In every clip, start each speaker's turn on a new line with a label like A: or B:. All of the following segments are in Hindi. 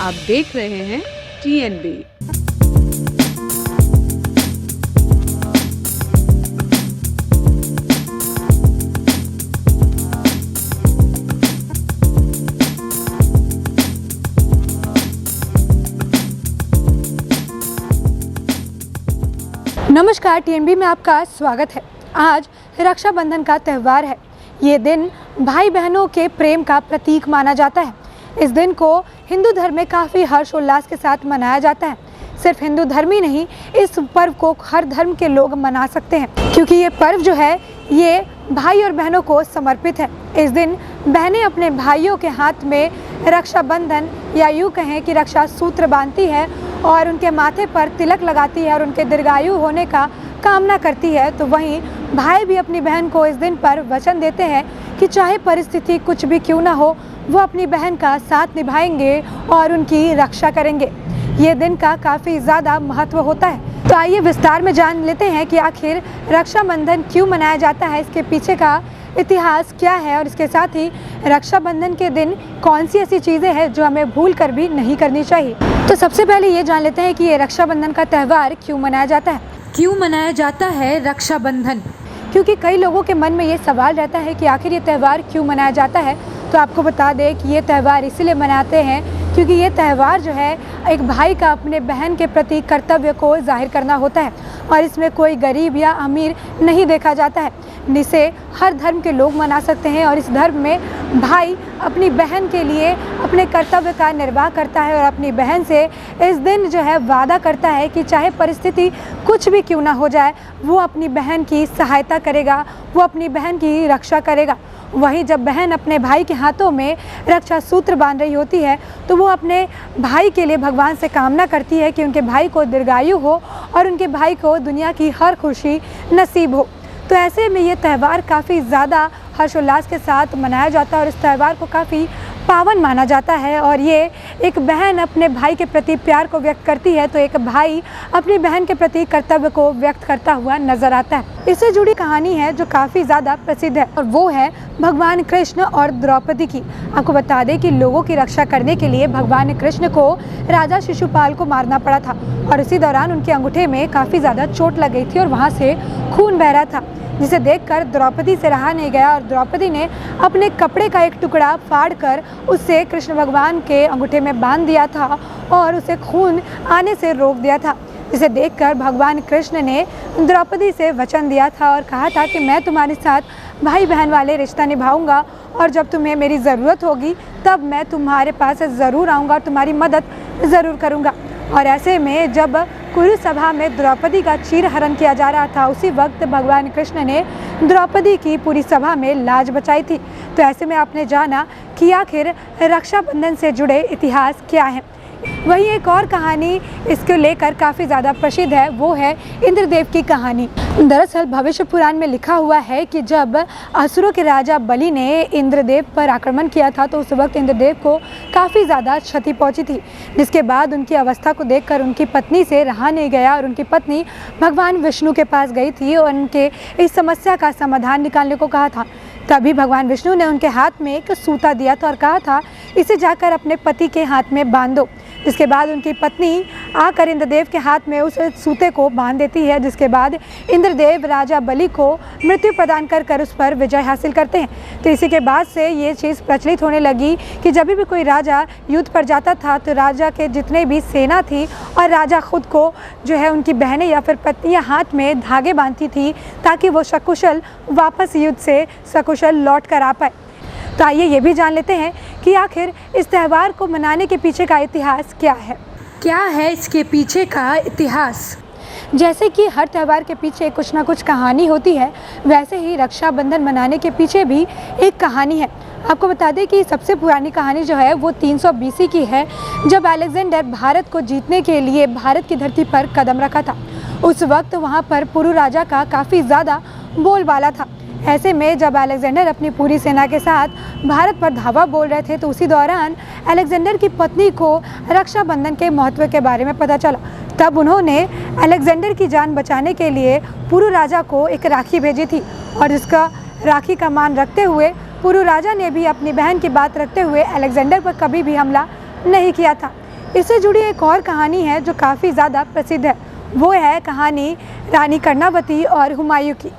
A: आप देख रहे हैं TNB।
B: नमस्कार, TNB में आपका स्वागत है। आज रक्षाबंधन का त्यौहार है। ये दिन भाई बहनों के प्रेम का प्रतीक माना जाता है। इस दिन को हिंदू धर्म में काफ़ी हर्षोल्लास के साथ मनाया जाता है। सिर्फ हिंदू धर्म ही नहीं, इस पर्व को हर धर्म के लोग मना सकते हैं, क्योंकि ये पर्व जो है ये भाई और बहनों को समर्पित है। इस दिन बहनें अपने भाइयों के हाथ में रक्षाबंधन या यूँ कहें कि रक्षा सूत्र बांधती है और उनके माथे पर तिलक लगाती है और उनके दीर्घायु होने का कामना करती है। तो वहीं भाई भी अपनी बहन को इस दिन पर वचन देते हैं कि चाहे परिस्थिति कुछ भी क्यों ना हो, वो अपनी बहन का साथ निभाएंगे और उनकी रक्षा करेंगे। ये दिन का काफ़ी ज़्यादा महत्व होता है। तो आइए विस्तार में जान लेते हैं कि आखिर रक्षाबंधन क्यों मनाया जाता है, इसके पीछे का इतिहास क्या है और इसके साथ ही रक्षाबंधन के दिन कौन सी ऐसी चीज़ें हैं जो हमें भूल कर भी नहीं करनी चाहिए। तो सबसे पहले ये जान लेते हैं कि ये रक्षाबंधन का त्यौहार क्यों मनाया जाता है। क्यों मनाया जाता है रक्षाबंधन? क्योंकि कई लोगों के मन में ये सवाल रहता है कि आखिर ये त्यौहार क्यों मनाया जाता है। तो आपको बता दें कि ये त्यौहार इसीलिए मनाते हैं क्योंकि ये त्यौहार जो है एक भाई का अपने बहन के प्रति कर्तव्य को जाहिर करना होता है और इसमें कोई गरीब या अमीर नहीं देखा जाता है। इसे हर धर्म के लोग मना सकते हैं और इस धर्म में भाई अपनी बहन के लिए अपने कर्तव्य का निर्वाह करता है और अपनी बहन से इस दिन जो है वादा करता है कि चाहे परिस्थिति कुछ भी क्यों ना हो जाए, वो अपनी बहन की सहायता करेगा, वो अपनी बहन की रक्षा करेगा। वहीं जब बहन अपने भाई के हाथों में रक्षा सूत्र बांध रही होती है तो वो अपने भाई के लिए भगवान से कामना करती है कि उनके भाई को दीर्घायु हो और उनके भाई को दुनिया की हर खुशी नसीब हो। तो ऐसे में ये त्यौहार काफ़ी ज़्यादा हर्षोल्लास के साथ मनाया जाता है और इस त्यौहार को काफ़ी पावन माना जाता है। और ये एक बहन अपने भाई के प्रति प्यार को व्यक्त करती है तो एक भाई अपनी बहन के प्रति कर्तव्य को व्यक्त करता हुआ नजर आता है। इससे जुड़ी कहानी है जो काफ़ी ज़्यादा प्रसिद्ध है और वो है भगवान कृष्ण और द्रौपदी की। आपको बता दें कि लोगों की रक्षा करने के लिए भगवान कृष्ण को राजा शिशुपाल को मारना पड़ा था और इसी दौरान उनके अंगूठे में काफ़ी ज़्यादा चोट लग गई थी और वहाँ से खून बह रहा था, जिसे देखकर द्रौपदी से रहा नहीं गया और द्रौपदी ने अपने कपड़े का एक टुकड़ा फाड़कर उससे कृष्ण भगवान के अंगूठे में बांध दिया था और उसे खून आने से रोक दिया था। जिसे देखकर भगवान कृष्ण ने द्रौपदी से वचन दिया था और कहा था कि मैं तुम्हारे साथ भाई बहन वाले रिश्ता निभाऊंगा और जब तुम्हें मेरी ज़रूरत होगी तब मैं तुम्हारे पास ज़रूर आऊँगा और तुम्हारी मदद ज़रूर करूँगा। और ऐसे में जब कुरु सभा में द्रौपदी का चीरहरण किया जा रहा था, उसी वक्त भगवान कृष्ण ने द्रौपदी की पूरी सभा में लाज बचाई थी। तो ऐसे में आपने जाना कि आखिर रक्षाबंधन से जुड़े इतिहास क्या है। वहीं एक और कहानी इसको लेकर काफ़ी ज़्यादा प्रसिद्ध है, वो है इंद्रदेव की कहानी। दरअसल भविष्य पुराण में लिखा हुआ है कि जब असुरों के राजा बलि ने इंद्रदेव पर आक्रमण किया था तो उस वक्त इंद्रदेव को काफ़ी ज़्यादा क्षति पहुंची थी, जिसके बाद उनकी अवस्था को देखकर उनकी पत्नी से रहा नहीं गया और उनकी पत्नी भगवान विष्णु के पास गई थी और उनके इस समस्या का समाधान निकालने को कहा था। तभी भगवान विष्णु ने उनके हाथ में एक सूता दिया था और कहा था इसे जाकर अपने पति के हाथ में बांध दो। जिसके बाद उनकी पत्नी आकर इंद्रदेव के हाथ में उस सूते को बांध देती है, जिसके बाद इंद्रदेव राजा बलि को मृत्यु प्रदान कर उस पर विजय हासिल करते हैं। तो इसी के बाद से ये चीज़ प्रचलित होने लगी कि जब भी कोई राजा युद्ध पर जाता था तो राजा के जितने भी सेना थी और राजा खुद को जो है उनकी बहनें या फिर पत्नियां हाथ में धागे बांधती थी ताकि वो सकुशल वापस युद्ध से सकुशल लौट कर आ पाए। तो आइए ये भी जान लेते हैं कि आखिर इस त्यौहार को मनाने के पीछे का इतिहास क्या है। क्या है इसके पीछे का इतिहास? जैसे कि हर त्यौहार के पीछे कुछ ना कुछ कहानी होती है, वैसे ही रक्षाबंधन मनाने के पीछे भी एक कहानी है। आपको बता दें कि सबसे पुरानी कहानी जो है वो 300 BC की है, जब अलेक्जेंडर भारत को जीतने के लिए भारत की धरती पर कदम रखा था। उस वक्त वहाँ पर पुरु राजा का काफ़ी ज़्यादा बोलबाला था। ऐसे में जब अलेक्जेंडर अपनी पूरी सेना के साथ भारत पर धावा बोल रहे थे तो उसी दौरान अलेक्जेंडर की पत्नी को रक्षाबंधन के महत्व के बारे में पता चला। तब उन्होंने अलेक्जेंडर की जान बचाने के लिए पुरु राजा को एक राखी भेजी थी और जिसका राखी का मान रखते हुए पुरु राजा ने भी अपनी बहन की बात रखते हुए अलेक्जेंडर पर कभी भी हमला नहीं किया था। इससे जुड़ी एक और कहानी है जो काफ़ी ज़्यादा प्रसिद्ध है। वो है कहानी रानी कर्णावती और हुमायूं की।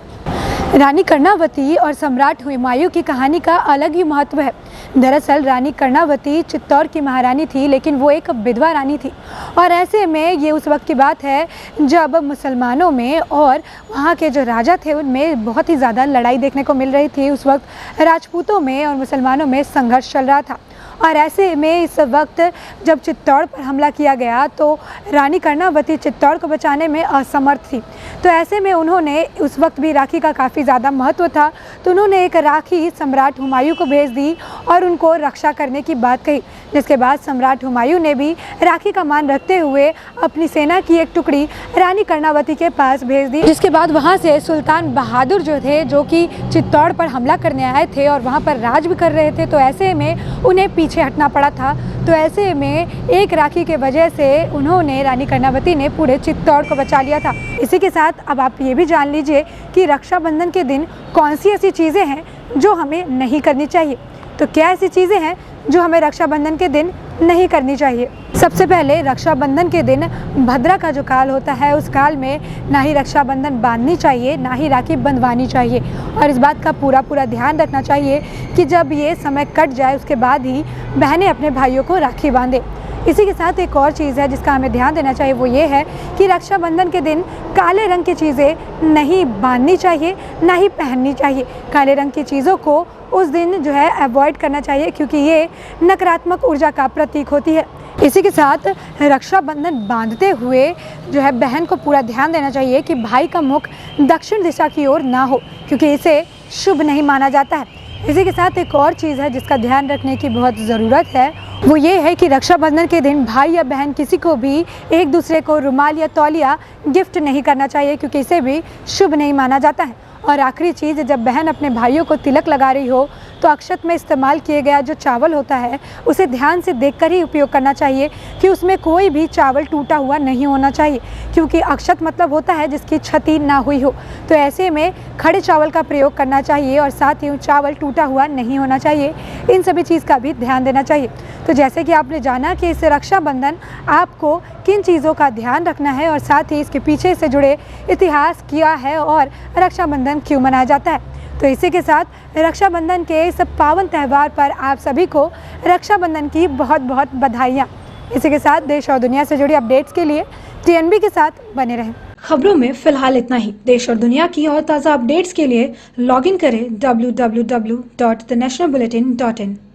B: रानी कर्णावती और सम्राट हुमायूं की कहानी का अलग ही महत्व है। दरअसल रानी कर्णावती चित्तौड़ की महारानी थी, लेकिन वो एक विधवा रानी थी। और ऐसे में ये उस वक्त की बात है जब मुसलमानों में और वहाँ के जो राजा थे उनमें बहुत ही ज़्यादा लड़ाई देखने को मिल रही थी। उस वक्त राजपूतों में और मुसलमानों में संघर्ष चल रहा था। और ऐसे में इस वक्त जब चित्तौड़ पर हमला किया गया तो रानी कर्णावती चित्तौड़ को बचाने में असमर्थ थी। तो ऐसे में उन्होंने, उस वक्त भी राखी का काफ़ी ज़्यादा महत्व था, तो उन्होंने एक राखी सम्राट हुमायूं को भेज दी और उनको रक्षा करने की बात कही। जिसके बाद सम्राट हुमायूं ने भी राखी का मान रखते हुए अपनी सेना की एक टुकड़ी रानी कर्णावती के पास भेज दी। जिसके बाद वहाँ से सुल्तान बहादुर जो थे, जो कि चित्तौड़ पर हमला करने आए थे और वहाँ पर राज भी कर रहे थे, तो ऐसे में उन्हें पीछे हटना पड़ा था। तो ऐसे में एक राखी के वजह से उन्होंने, रानी कर्णावती ने पूरे चित्तौड़ को बचा लिया था। इसी के साथ अब आप ये भी जान लीजिए कि रक्षाबंधन के दिन कौन सी ऐसी चीज़ें हैं जो हमें नहीं करनी चाहिए। तो क्या ऐसी चीज़ें हैं जो हमें रक्षाबंधन के दिन नहीं करनी चाहिए? सबसे पहले रक्षाबंधन के दिन भद्रा का जो काल होता है, उस काल में ना ही रक्षाबंधन बांधनी चाहिए, ना ही राखी बंधवानी चाहिए। और इस बात का पूरा ध्यान रखना चाहिए कि जब ये समय कट जाए उसके बाद ही बहनें अपने भाइयों को राखी बांधें। इसी के साथ एक और चीज़ है जिसका हमें ध्यान देना चाहिए, वो ये है कि रक्षाबंधन के दिन काले रंग की चीज़ें नहीं बांधनी चाहिए, ना ही पहननी चाहिए। काले रंग की चीज़ों को उस दिन जो है अवॉइड करना चाहिए, क्योंकि ये नकारात्मक ऊर्जा का प्रतीक होती है। इसी के साथ रक्षाबंधन बांधते हुए जो है बहन को पूरा ध्यान देना चाहिए कि भाई का मुख दक्षिण दिशा की ओर ना हो, क्योंकि इसे शुभ नहीं माना जाता है। इसी के साथ एक और चीज़ है जिसका ध्यान रखने की बहुत ज़रूरत है, वो ये है कि रक्षाबंधन के दिन भाई या बहन किसी को भी एक दूसरे को रुमाल या तौलिया गिफ्ट नहीं करना चाहिए, क्योंकि इसे भी शुभ नहीं माना जाता है। और आखिरी चीज़, जब बहन अपने भाइयों को तिलक लगा रही हो तो अक्षत में इस्तेमाल किए गया जो चावल होता है उसे ध्यान से देखकर ही उपयोग करना चाहिए कि उसमें कोई भी चावल टूटा हुआ नहीं होना चाहिए, क्योंकि अक्षत मतलब होता है जिसकी क्षति ना हुई हो। तो ऐसे में खड़े चावल का प्रयोग करना चाहिए और साथ ही चावल टूटा हुआ नहीं होना चाहिए। इन सभी चीज़ का भी ध्यान देना चाहिए। तो जैसे कि आपने जाना कि इस रक्षाबंधन आपको किन चीज़ों का ध्यान रखना है और साथ ही इसके पीछे से जुड़े इतिहास क्या है और रक्षाबंधन क्यों मनाया जाता है। तो इसी के साथ रक्षाबंधन के इस पावन त्यौहार पर आप सभी को रक्षाबंधन की बहुत बहुत बधाइयाँ। इसी के साथ देश और दुनिया से जुड़ी अपडेट्स के लिए TNB के साथ बने रहें। खबरों में फिलहाल इतना ही। देश और दुनिया की और ताज़ा अपडेट्स के लिए लॉगिन करें www.thenationalbulletin.in।